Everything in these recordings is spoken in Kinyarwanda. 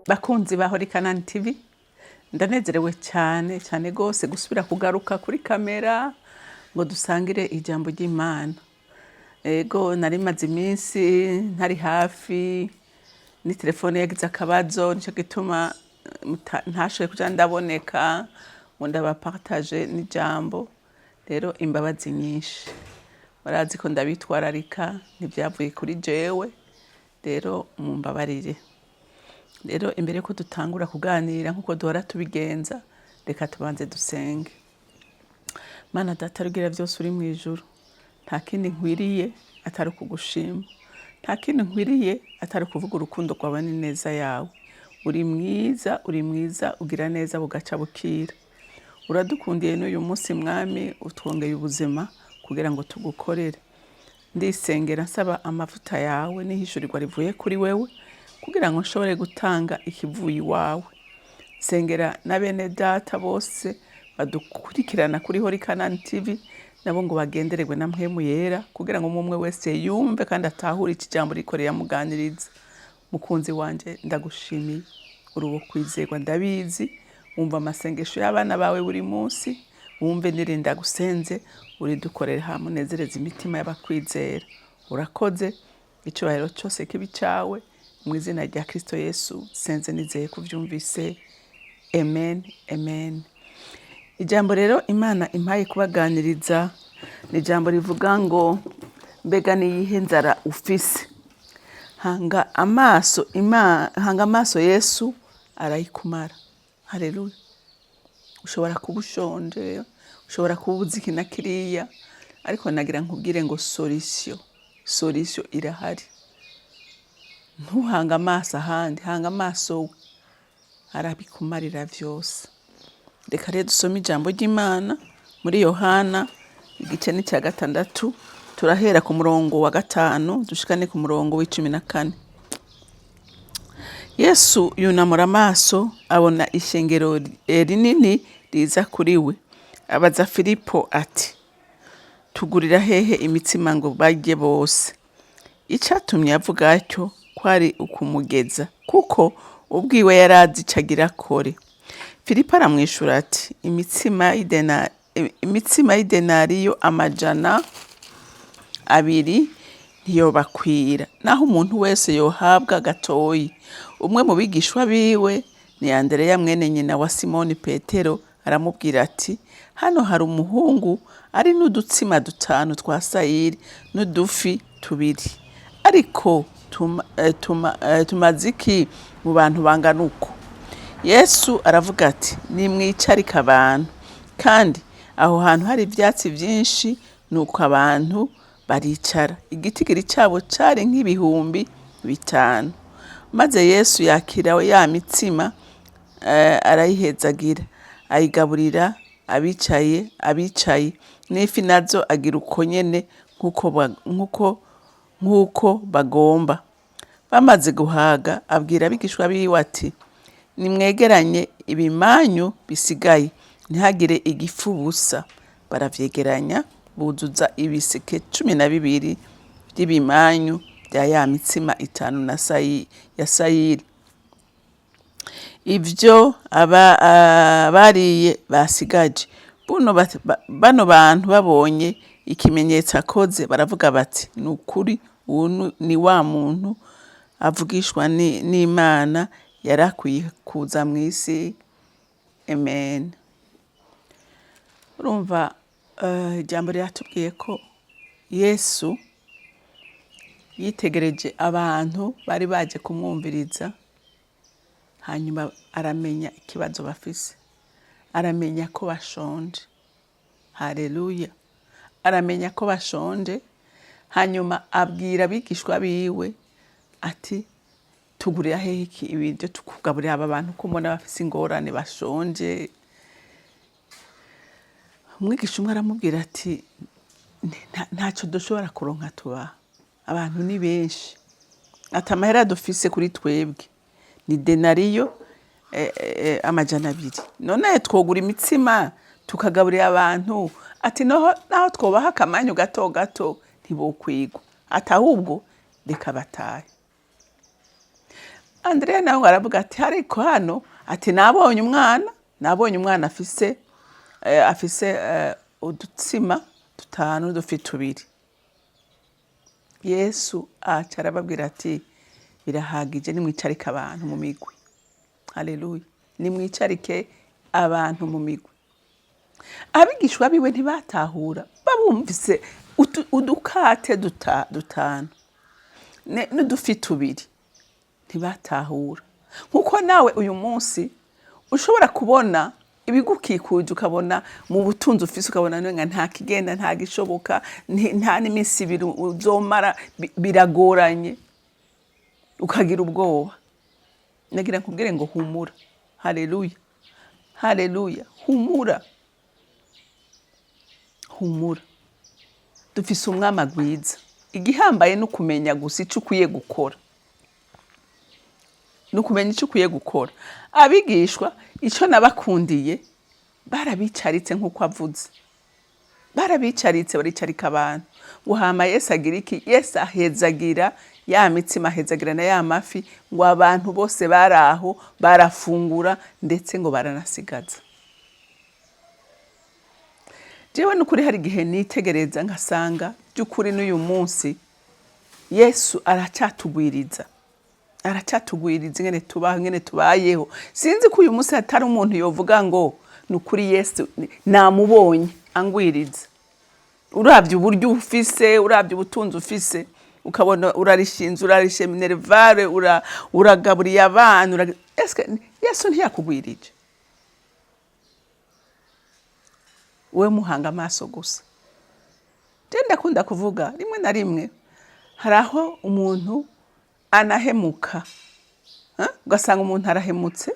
Bakunzi ba Horikanani TV, ndanezerewe cyane cyane gose gusubira kugaruka kuri kamera ngo dusangire ijambo ry'Imana. Ego nari maze iminsi ntari hafi, ni telefone yagize akabazo, nico gituma ntashoboye kuja ndaboneka ngo ndabapartage n'ijambo. Rero imbabazi nyinshi, barazi ko ndabitwararika, ntibyavuye kuri jewe, rero mumbabarire. Rero imbere ko dutangura kuganira nkuko duhora tubigenza, reka tubanze dusenge. Mana data rugira byose uri mu ijuru, nta kindi nkwiriye atari kugushima, nta kindi nkwiriye atari kuvuga urukundo rwawe n'ineza yawe. Uri mwiza ugira neza bugaca bukira. Uradukundiye n'uyu munsi mwami, utwongeye ubuzima kugira ngo tugukorere. Ndisengera nsaba amavuta yawe n'ihishurirwa rivuye kuri wewe kugira ngo nshobore gutanga ikivuye iwawe. Sengera na bene data bose badukurikirana kuri Horikanani TV, nabo ngo bagendererwe na mpwemu yera kugira ngo umwe wese yumve kandi atahure iki jambo rikorera muganiriza. Mukunzi wanje ndagushimiye, uri uwo kwizerwa ndabizi, wumva amasengesho y'abana bawe buri munsi, wumve nirinda gusenze, uri dukorera hamwe nezereza imitima y'abakwizera. Urakoze, icyubahiro cyose kibi cyawe, mu izina rya Kristo Yesu senze nizeye kuvyumvise. Amen, amen. Ijambo rero Imana impaye kubaganiriza ni ijambo rivuga ngo mbega niyihe nzara ufise. Hanga amaso Yesu arayikumara. Haleluya. Ushobora kuba ushonje, ushobora kuba uzi iki na kiriya, ariko nagira nkubwire ngo solution irahari. Ntuhanga amaso ahandi, hanga amaso we, arabikumarira vyose. Reka rero dusome ijambo ry'Imana muri Yohana igice ni cya 6, turahera ku murongo wa 5 dushikane ku murongo w'14. Yesu yunamura amaso abona ishengero rinini riza kuri we, abaza Filipo ati, tugurira hehe imitsima ngo barye bose? Icatumye avuga atyo kwari ukumugeza, kuko ubwiwe yarazi icagira kore. Filipo aramwishura ati, imitsima y'idenariyo 200 ntiyobakwira, naho umuntu wese yohabwa gatoyi. Umwe mu bigishwa biwe ni Andereya mwene nyina wa Simoni Petero aramubwira ati, hano hari umuhungu ari n'udutsima 5 twa sayiri n'udufi 2, ariko tumaze iki mu bantu bangana uko? Yesu aravuga ati, nimwicarike abantu. Kandi aho hantu hari ivyatsi vyinshi, nuko abantu baricara. Igitigiri cyabo cari nk'ibihumbi 5. Maze Yesu yakira ya mitsima, arayihezagira, ayigaburira abicaye, n'ifi nazo agira uko nyene nk'uko bagomba. Bamaze guhaga, abwira abigishwa biwe ati, nimwegeranye ibimanyu bisigaye, ntihagire igifu busa. Baravyegeranya, buzuza ibiseke 12 by'ibimanyu bya ya mitsima 5 ya sayiri. Ivyo bariye basigaje. Bano bantu babonye ikimenyetso akoze, baravuga bati, nukuri uyu ni wa muntu avugishwa n'Imana yarakwiye kuza mu isi. Amen. Urumva ijambo ryatubwiye ko Yesu yitegereje abantu bari baje kumwumviriza, hanyuma aramenya ikibazo bafise, aramenya ko bashonje. Haleluya. Aramenya ko bashonje, hanyuma abwira abigishwa biwe ati, tugurira hehe ibiryo tukugaburira aba bantu ko mbona bafise ingorane bashonje. Umwigisha umwe aramubwira ati, ntacyo dushobora kuronka tubaha, abantu ni benshi, ati amahera dufise kuri twebwe ni denariyo 200. None twogura imitsima tukagaburira abantu, ati naho twobaha akamanyu gato ntibokwigwa, ati ahubwo reka batahe. Andrea nawe ngo aravuga ati ariko hano ati nabonye umwana afise udutsima 5 n'udufi 2. Yesu aca arababwira ati birahagije, nimwicarike abantu mu migwi. Haleluya. Nimwicarike abantu mu migwi. Abigishwa biwe ntibatahura, babumvise udukate 5 n'udufi 2 ntibatahura. Nkuko nawe uyu munsi ushobora kubona ibigukikuje, ukabona mu butunzi ufise, ukabona nwenga nta kigenda, nta gishoboka, nta n'iminsi 2 uzomara, biragoranye, ukagira ubwoba. Nagira nkubwire ngo humura. Haleluya, haleluya. Humura. Dufise umwami agwiza. Igihambaye no kumenya gusa ico ukwiye gukora. Nukumenya ico ukwiye gukora. Abigishwa ico nabakundiye, barabicaritse nkuko avuze. Barabicaritse, baricarika abantu. Guhama Yesu agira iki? Yesu ahezagira ya mitsima, ahezagira na ya mafi, ngo abantu bose baraho barafungura, ndetse ngo baranasigaza. Jewe nukuri hari igihe nitegereza ngasanga by'ukuri n'uyu munsi Yesu aracatugwiriza ingene tubaho, ingene tubayeho. Sinzi ko uyu munsi hatari umuntu yovuga ngo nukuri Yesu namubonye angwiriza. Uravye uburyo ufise, uravye ubutunzi ufise, ukabona urarishinze, urarishe minervare, uragaburiye abantu, eske Yesu ntiyakugwirije? We muhanga amaso gusa. Ndakunda kuvuga rimwe na rimwe haraho umuntu anahemuka, ugasanga umuntu arahemutse,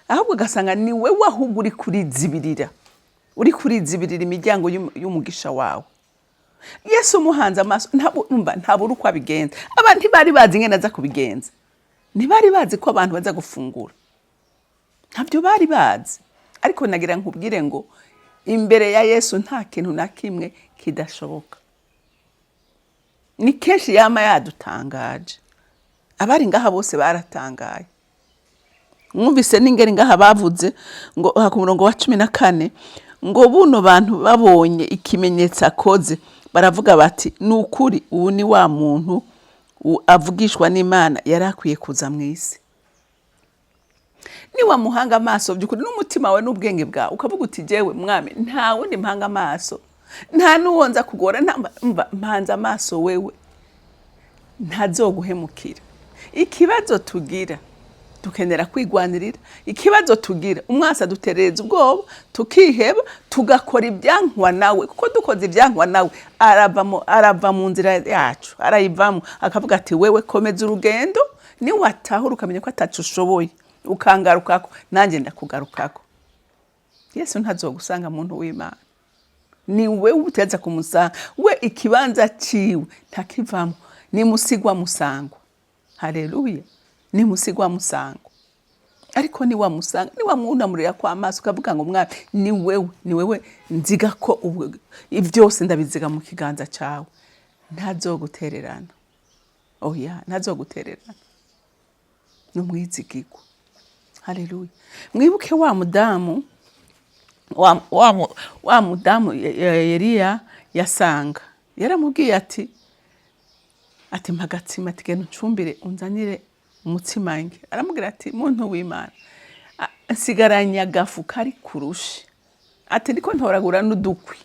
ahubwo ugasanga ni we wahubwo uri kurizibirira imiryango y'umugisha wawe. Yesu muhanze amaso, ntabura uko abigenza. Abantu ntibari bazi ingene aza kubigenza, ntibari bazi ko abantu baza gufungura, ntabyo bari bazi. Ariko nagira nkubwire ngo imbere ya Yesu nta kintu na kimwe kidashoboka. Ni kenshi yama yadutangaje. Abari ngaha bose baratangaye. Mwumvise n'ingeri ngaha bavuze ngo ku murongo wa 14 ngo buno bantu babonye ikimenyetso akoze, baravuga bati nukuri ubu ni wa muntu avugishwa n'Imana yarakwiye kuza mu isi. Ni wa muhanga amaso by'ukuri n'umutima we n'ubwenge bwawe, ukavuga uti jewe mwami nta wundi mpanga amaso, nta nuwonza kugora, mpanze amaso wewe, ntazoguhemukira. Ikibazo tugira tukenera kwigwanirira. Ikibazo tugira umwasa dutereza ubwoba, tukiheba, tugakora ibyankwa nawe, kuko dukoze ibyankwa nawe arava mu nzira yacu, arayivamo, akavuga ati wewe komeza urugendo, ni watahura ukamenya ko atacu ushoboye, ukangarukako nanjye ndakugarukako. Yesu ntazogusanga muntu w'Imana, ni wewe uteza kumusanga. We ikibanza ciwe ntakivamo, ni musigwa musangwa. Haleluya. Ni musigwa musangwa. Ariko ni wa musanga, ni wa mwunamurira kwa amaso, ukavuga ngo mwami ni wewe nziga ko ivyose ndabiziga mu kiganza cawe. Ntazogutererana. Oya, ntazogutererana. Numwizigirwa. Haleluya. Mwibuke wa mudamu Eliya yasanga. Yaramubwiye ati mpagatsima, ati genda uncumbire unzanire umutsima nge. Aramubwira ati muntu w'Imana, nsigaranye agafu kari kurusha. Ati ndiko ntoragura n'udukwi.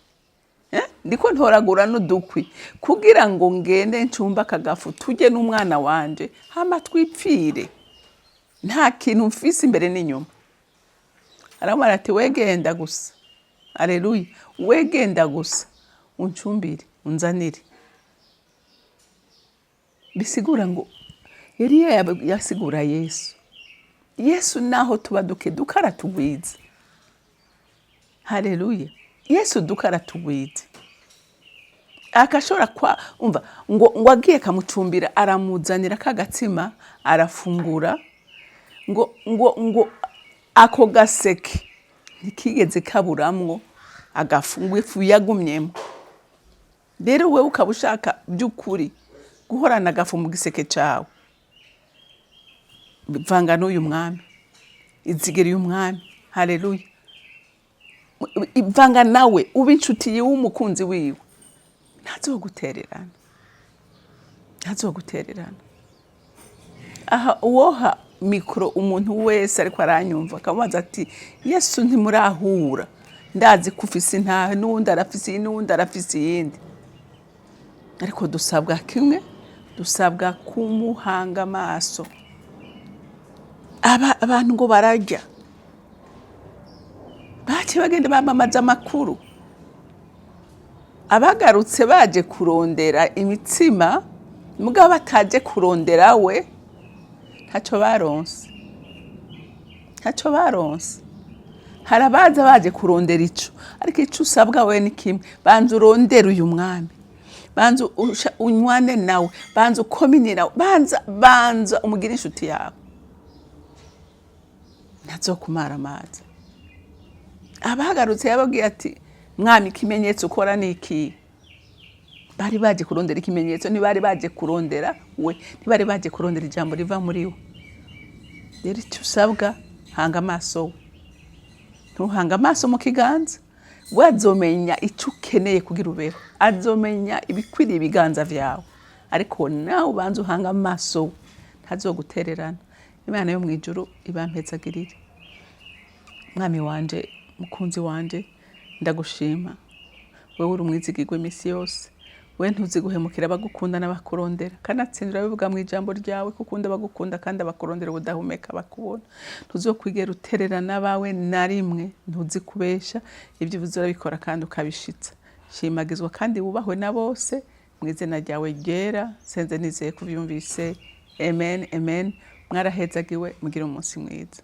Ndiko ntoragura n'udukwi kugira ngo ngende ncumba akagafu tujye n'umwana wanje, hama twipfire. Nta kintu mfise imbere n'inyuma. Aramubwira ati wegenda gusa. Haleluya. Wegenda gusa uncumbire unzanire. Bisigura ngo Eliya yasigura Yesu. Yesu naho tuba dukeduka aratugwiza. Haleluya. Yesu duka aratugwiza. Akashora kwa umva ngo agiye kamucumbira, aramuzanira kagatsima, arafungura, ngo ako gaseke ntikigeze kaburamwo agafungwa, ifu yagumyemo. Rero wewe ukabushaka by'ukuri guhorana agafu mu giseke cawe, vanga n'uyu mwami, izigire uyu mwami. Haleluya. Ivanga nawe ube inshuti yiwe, umukunzi wiwe, ntazogutererana, ntazogutererana. Aha uwoha mikoro umuntu wese ariko aranyumva akamubaza ati Yesu ntimurahura, ndazi ko ufise intahe n'uwundi arafise iyi n'uwundi arafise iyindi, ariko dusabwa kimwe, dusabwa kumuhanga amaso. Abantu ngo bararya bace bagenda bamamaza amakuru, abagarutse baje kurondera imitsima mugabo bataje kurondera we ntacyo baronse, ntacyo baronse. Hari abaza baje kurondera ico, ariko ico usabwa we ni kimwe, banza urondera uyu mwami, banza unywane nawe, banza ukomine nawe, banza umugire inshuti yawe, ntazokumara amazi. Abagarutse yababwiye ati mwami ikimenyetso ukora ni iki? Bari baje kurondera ikimenyetso, ntibari baje kurondera we, ntibari baje kurondera ijambo riva muri we. Rero icyo usabwa, hanga amaso we, ntuhanga amaso mu kiganza, we azomenya icyo ukeneye kugira ubeho, azomenya ibikwiriye ibiganza vyawe, ariko nawe ubanza uhanga amaso we, ntazogutererana. Imana yo mu ijuru ibampezagirire. Mwami wanje, mukunzi wanje, ndagushima, wewe uri umwizigirwa imisi yose, we ntuzi guhemukira abagukunda n'abakurondera, kanatsindira bivuga mu ijambo ryawe kukunda abagukunda kandi abakurondera ubudahumeka bakubona. Ntuzokwigera utererana abawe na rimwe, ntuzi kubesha, ibyo uvuze urabikora kandi ukabishitsa. Shimagizwa kandi wubahwe na bose, mu izina ryawe ryera senze nizeye kubyumvise. Amen, amen. Mwarahezagiwe, mugire umunsi mwiza.